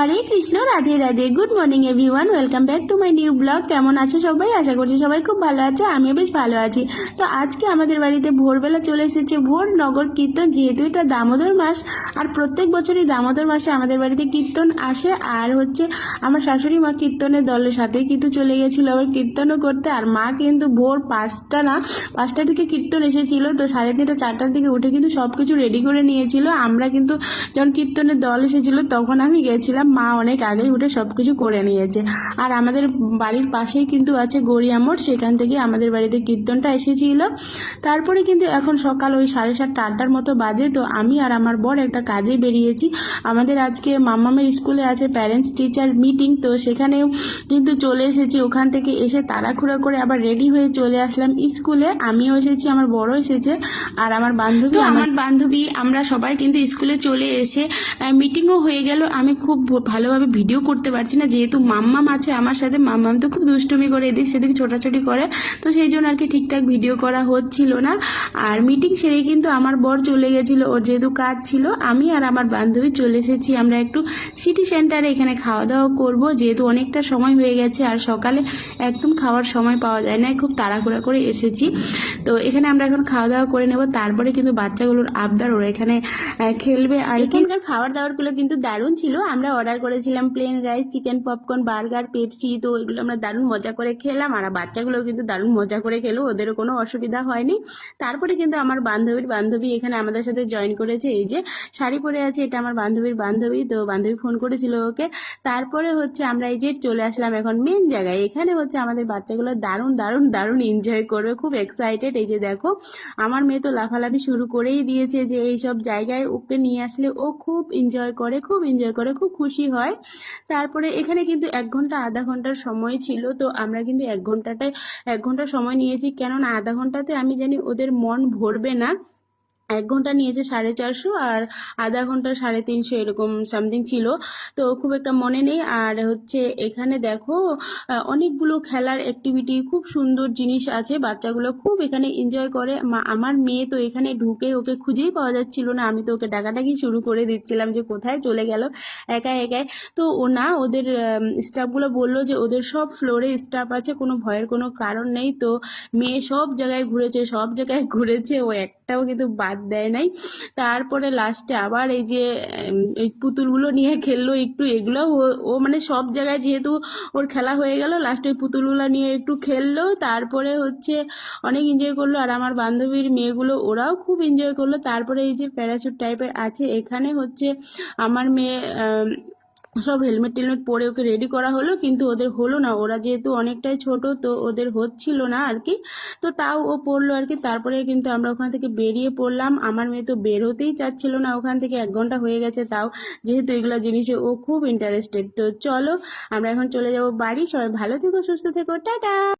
Hare Krishna, Radhe Radhe. Good morning everyone, welcome back to my new blog. কেমন আছো সবাই? আশা করছি সবাই খুব ভালো আছে, আমিও বেশ ভালো আছি। তো আজকে আমাদের বাড়িতে ভোরবেলা চলে এসেছে ভোর নগর কীর্তন। যেহেতু এটা দামোদর মাস, আর প্রত্যেক বছরই দামোদর মাসে আমাদের বাড়িতে কীর্তন আসে। আর আমার শাশুড়ি মা কীর্তনের দলের সাথে কিন্তু চলে গেছিলো আবার কীর্তনও করতে। আর মা কিন্তু ভোর 5টার দিকে কীর্তন এসেছিলো, তো 3:30 4টার দিকে উঠে কিন্তু সব কিছু রেডি করে নিয়েছিল। আমরা কিন্তু যখন কীর্তনের দল এসেছিলো তখন আমি গেছিলাম, মা অনেক আগেই উঠে সব কিছু করে নিয়েছে। আর আমাদের বাড়ির পাশেই কিন্তু আছে গড়িয়া মোড়, সেখান থেকে আমাদের বাড়িতে কীর্তনটা এসেছিল। তারপরে কিন্তু এখন সকাল ওই 7:30 8টার মতো বাজে। তো আমি আর আমার বর একটা কাজে বেরিয়েছি। আমাদের আজকে মাম্মামের স্কুলে আছে প্যারেন্টস টিচার মিটিং, তো সেখানেও কিন্তু চলে এসেছি। ওখান থেকে এসে তাড়াহুড়ো করে আবার রেডি হয়ে চলে আসলাম স্কুলে। আমিও এসেছি, আমার বড় এসেছে, আর আমার বান্ধবী আমরা সবাই কিন্তু স্কুলে চলে এসে মিটিংও হয়ে গেল। আমি খুব ভালোভাবে ভিডিও করতে পারছি না, যেহেতু মাম্মাম আছে আমার সাথে। মাম্মাম তো খুব দুষ্টুমি করে, এদিক সেদিক ছোটাছুটি করে, তো সেই জন্য আর কি ঠিকঠাক ভিডিও করা হচ্ছিল না। আর মিটিং সেরে কিন্তু আমার বর চলে গেছিল, ওর যেহেতু কাজ ছিল। আমি আর আমার বান্ধবী চলে এসেছি আমরা একটু সিটি সেন্টারে, এখানে খাওয়া দাওয়া করব, যেহেতু অনেকটা সময় হয়ে গেছে। আর সকালে একদম খাওয়ার সময় পাওয়া যায় না, খুব তাড়াহুড়া করে এসেছি। তো এখানে আমরা এখন খাওয়া দাওয়া করে নেব, তারপরে কিন্তু বাচ্চাগুলোর আবদার, ওরা এখানে খেলবে। আর এখানকার খাবার দাবারগুলো কিন্তু দারুণ ছিল। আমরা অর্ডার করেছিলাম plain rice, chicken, popcorn, burger, Pepsi. তো এগুলো আমরা দারুণ মজা করে খেলাম, আর বাচ্চাগুলোও কিন্তু দারুণ মজা করে খেলো, ওদেরও কোনো অসুবিধা হয়নি। তারপরে কিন্তু আমার বান্ধবী এখানে আমাদের সাথে জয়েন করেছে। এই যে শাড়ি পরে আছে, এটা আমার বান্ধবীর বান্ধবী। তো বান্ধবী ফোন করেছিল ওকে। তারপরে আমরা এই যে চলে আসলাম এখন মেন জায়গায়। এখানে আমাদের বাচ্চাগুলো দারুণ দারুণ দারুণ এনজয় করবে, খুব এক্সাইটেড। এই যে দেখো, আমার মেয়ে তো লাফালাফি শুরু করেই দিয়েছে, যে এইসব জায়গায় ওকে নিয়ে আসলে ও খুব এনজয় করে, খুব খুশি হয়। তারপরে এখানে কিন্তু 1 ঘন্টা আধা ঘন্টার সময় ছিল। তো আমরা কিন্তু 1 ঘন্টা সময় নিয়েছি, কেননা আধা ঘন্টাতে আমি জানি ওদের মন ভরবে না। 1 ঘন্টা নিয়েছে 450, আর আধা ঘন্টা 350, এরকম সামথিং ছিল। তো খুব একটা মনে নেই। আর এখানে দেখো অনেকগুলো খেলার অ্যাক্টিভিটি, খুব সুন্দর জিনিস আছে, বাচ্চাগুলো খুব এখানে এনজয় করে। আমার মেয়ে তো এখানে ঢুকে ওকে খুঁজেই পাওয়া যাচ্ছিল না, আমি তো ওকে ডাকাডাকি শুরু করে দিচ্ছিলাম যে কোথায় চলে গেল একাই একাই। তো ওদের স্টাফগুলো বললো যে ওদের সব ফ্লোরে স্টাফ আছে, কোনো ভয়ের কোনো কারণ নেই। তো মেয়ে সব জায়গায় ঘুরেছে, ও একটাও কিন্তু বাদ দেয় নাই। তারপরে লাস্টে আবার এই যে এই পুতুলগুলো নিয়ে খেললো একটু, এগুলো ও মানে সব জায়গায় যেহেতু ওর খেলা হয়ে গেল, লাস্টে ওই পুতুলগুলো নিয়ে একটু খেললো। তারপরে অনেক এনজয় করলো। আর আমার বান্ধবীর মেয়েগুলো ওরাও খুব এনজয় করলো। তারপরে এই যে প্যারাশুট টাইপের আছে, এখানে আমার মেয়ে সব হেলমেট টেলমেট পরে ওকে রেডি করা হলো, কিন্তু ওদের হলো না, ওরা যেহেতু অনেকটাই ছোট, তো ওদের হচ্ছিল না আর কি। তো তাও ও পড়লো আর কি। তারপরে কিন্তু আমরা ওখান থেকে বেরিয়ে পড়লাম। আমার মেয়ে তো বের হতেই চাচ্ছিল না ওখান থেকে, 1 ঘন্টা হয়ে গেছে তাও, যেহেতু এগুলো জিনিসে ও খুব ইন্টারেস্টেড। তো চলো আমরা এখন চলে যাব বাড়ি। সবাই ভালো থেকো, সুস্থ থেকো, টাটা।